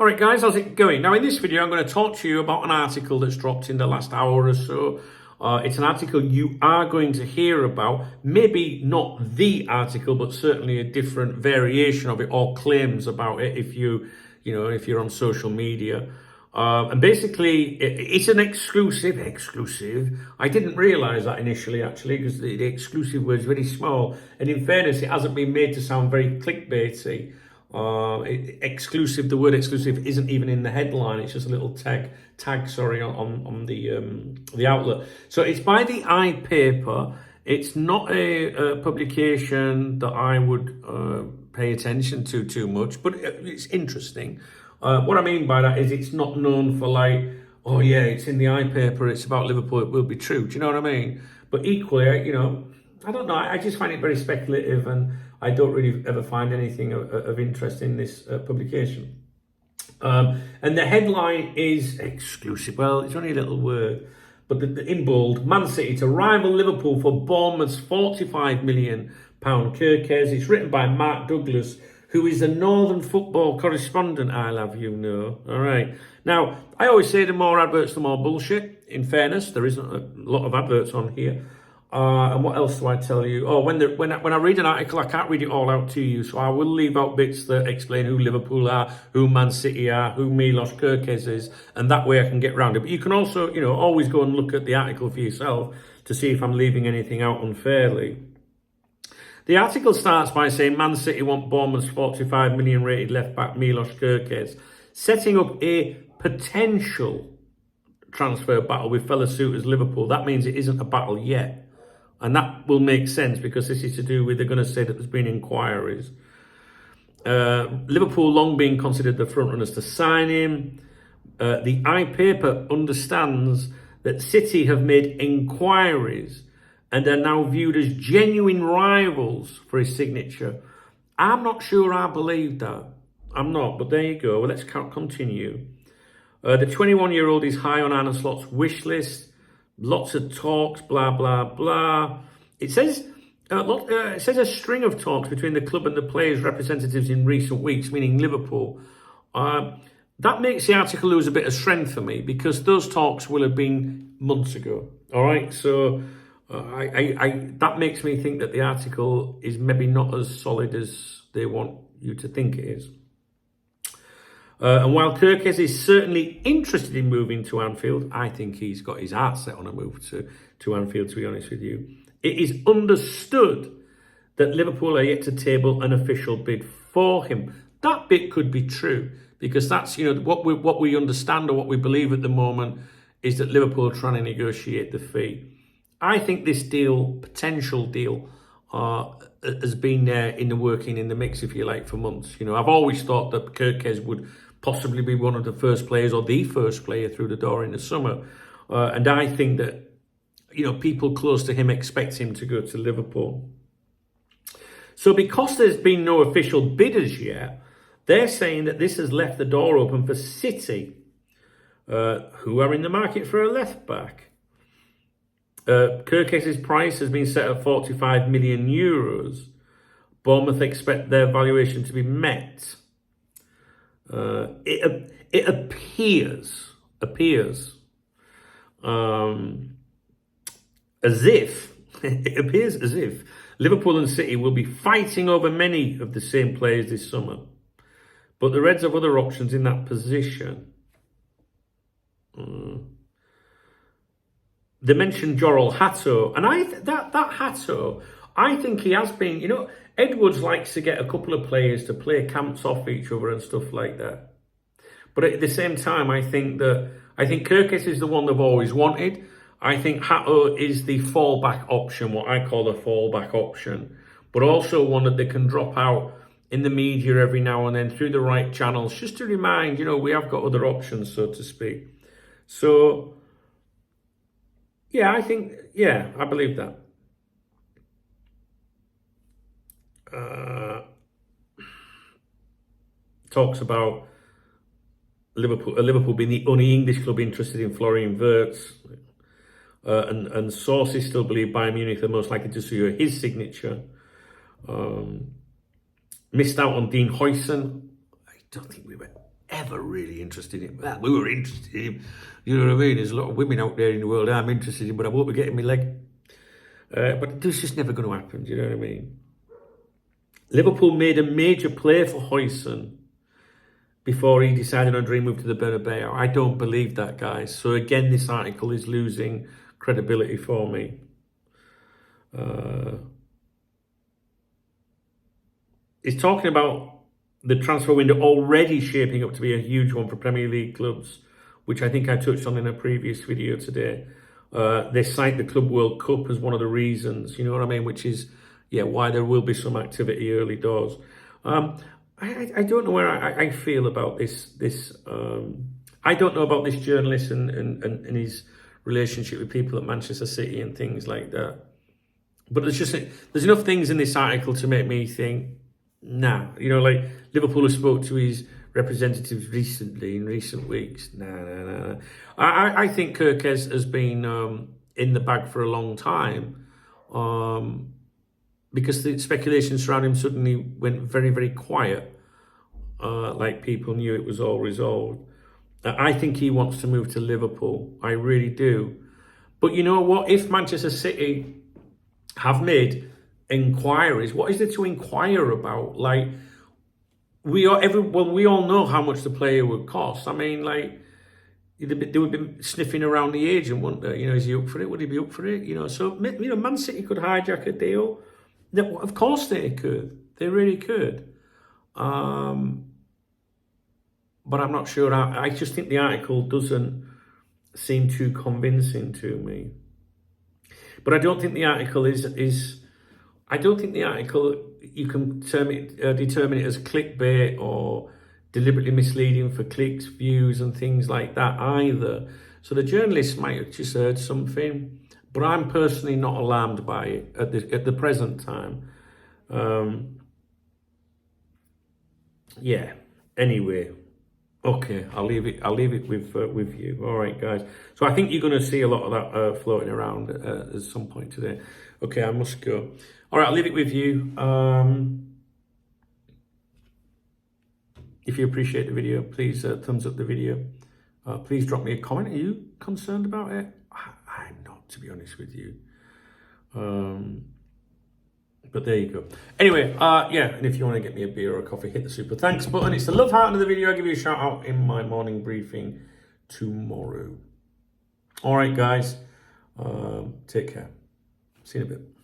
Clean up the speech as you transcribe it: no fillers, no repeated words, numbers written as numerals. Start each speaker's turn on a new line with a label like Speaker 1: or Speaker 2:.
Speaker 1: Alright guys, how's it going? Now in this video I'm going to talk to you about an article that's dropped in the last hour or so. It's an article you are going to hear about, maybe not the article, but certainly a different variation of it or claims about it if you're on social media. And basically it's an exclusive. I didn't realize that initially actually, because the exclusive word is very small, and in fairness it hasn't been made to sound very clickbaity. Exclusive, the word exclusive isn't even in the headline, it's just a little tag on the outlet. So it's by the iPaper. It's not a publication that I would pay attention to too much, but it's interesting. What I mean by that is it's not known for like, oh yeah, it's in the iPaper, it's about Liverpool, it will be true. Do you know what I mean? But equally, I don't know, I just find it very speculative, and I don't really ever find anything of interest in this publication. And the headline is exclusive. Well, it's only a little word, but in bold, Man City to rival Liverpool for Bournemouth's £45 million Kerkez. It's written by Mark Douglas, who is a Northern football correspondent, I'll have you know. All right. Now, I always say the more adverts, the more bullshit. In fairness, there isn't a lot of adverts on here. And what else do I tell you? Oh, when I read an article, I can't read it all out to you, so I will leave out bits that explain who Liverpool are, who Man City are, who Milos Kerkez is, and that way I can get around it. But you can also, always go and look at the article for yourself to see if I'm leaving anything out unfairly. The article starts by saying Man City want Bournemouth's 45 million rated left-back Milos Kerkez, setting up a potential transfer battle with fellow suitors Liverpool. That means it isn't a battle yet. And that will make sense because this is to do with, they're going to say that there's been inquiries. Liverpool long being considered the frontrunners to sign him. The iPaper understands that City have made inquiries and are now viewed as genuine rivals for his signature. I'm not sure I believe that. I'm not, but there you go. Well, let's continue. The 21-year-old is high on Arne Slot's wish list. Lots of talks, blah, blah, blah. It says a string of talks between the club and the players' representatives in recent weeks, meaning Liverpool. That makes the article lose a bit of strength for me because those talks will have been months ago. All right, so that makes me think that the article is maybe not as solid as they want you to think it is. And while Kerkez is certainly interested in moving to Anfield, I think he's got his heart set on a move to Anfield, to be honest with you. It is understood that Liverpool are yet to table an official bid for him. That bit could be true, because that's, what we understand or what we believe at the moment is that Liverpool are trying to negotiate the fee. I think this potential deal, has been there in the working, in the mix, if you like, for months. I've always thought that Kerkez would possibly be one of the first players or the first player through the door in the summer. And I think that, people close to him expect him to go to Liverpool. So because there's been no official bidders yet, they're saying that this has left the door open for City, who are in the market for a left-back. Kerkez's price has been set at 45 million euros. Bournemouth expect their valuation to be met. It appears as if Liverpool and City will be fighting over many of the same players this summer, but the Reds have other options in that position. They mentioned Jorel Hato, and that Hato, I think he has been, Edwards likes to get a couple of players to play camps off each other and stuff like that. But at the same time, I think Kerkez is the one they've always wanted. I think Hato is the fallback option, what I call the fallback option, but also one that they can drop out in the media every now and then through the right channels, just to remind, we have got other options, so to speak. So, yeah, I believe that. Talks about Liverpool being the only English club interested in Florian Wirtz, and sources still believe Bayern Munich are most likely to secure his signature. Missed out on Dean Huijsen. I don't think we were ever really interested in him. Well, we were interested in him. You know what I mean? There's a lot of women out there in the world I'm interested in, but I won't be getting my leg. But this is never going to happen. Do you know what I mean? Liverpool made a major play for Huijsen before he decided on dream move to the Bernabeu. I don't believe that, guys. So again, this article is losing credibility for me. It's talking about the transfer window already shaping up to be a huge one for Premier League clubs, which I think I touched on in a previous video today. They cite the Club World Cup as one of the reasons, you know what I mean, which is, yeah, why there will be some activity early doors. I don't know where I feel about this. I don't know about this journalist and his relationship with people at Manchester City and things like that. But there's enough things in this article to make me think, nah. You know, like Liverpool has spoke to his representatives recently in recent weeks. Nah. I think Kerkez has been in the bag for a long time. Because the speculation surrounding him suddenly went very, very quiet. Like people knew it was all resolved. I think he wants to move to Liverpool. I really do. But you know what? If Manchester City have made inquiries, what is there to inquire about? Like, we all know how much the player would cost. I mean, like, they would be sniffing around the agent, wouldn't they? You know, is he up for it? Would he be up for it? You know, so, you know, Man City could hijack a deal. Of course they could. They really could. But I'm not sure. I just think the article doesn't seem too convincing to me. But I don't think the article is. I don't think the article, you can determine it as clickbait or deliberately misleading for clicks, views, and things like that either. So the journalist might have just heard something, but I'm personally not alarmed by it at the present time. Yeah. Anyway, okay, I'll leave it with you. All right, guys. So I think you're going to see a lot of that floating around at some point today. Okay, I must go. All right, I'll leave it with you. If you appreciate the video, please thumbs up the video. Please drop me a comment. Are you concerned about it? I'm not, to be honest with you. But there you go. Anyway, yeah, and if you want to get me a beer or a coffee, hit the super thanks button. It's the love heart under the video. I'll give you a shout out in my morning briefing tomorrow. All right, guys. Take care. See you in a bit.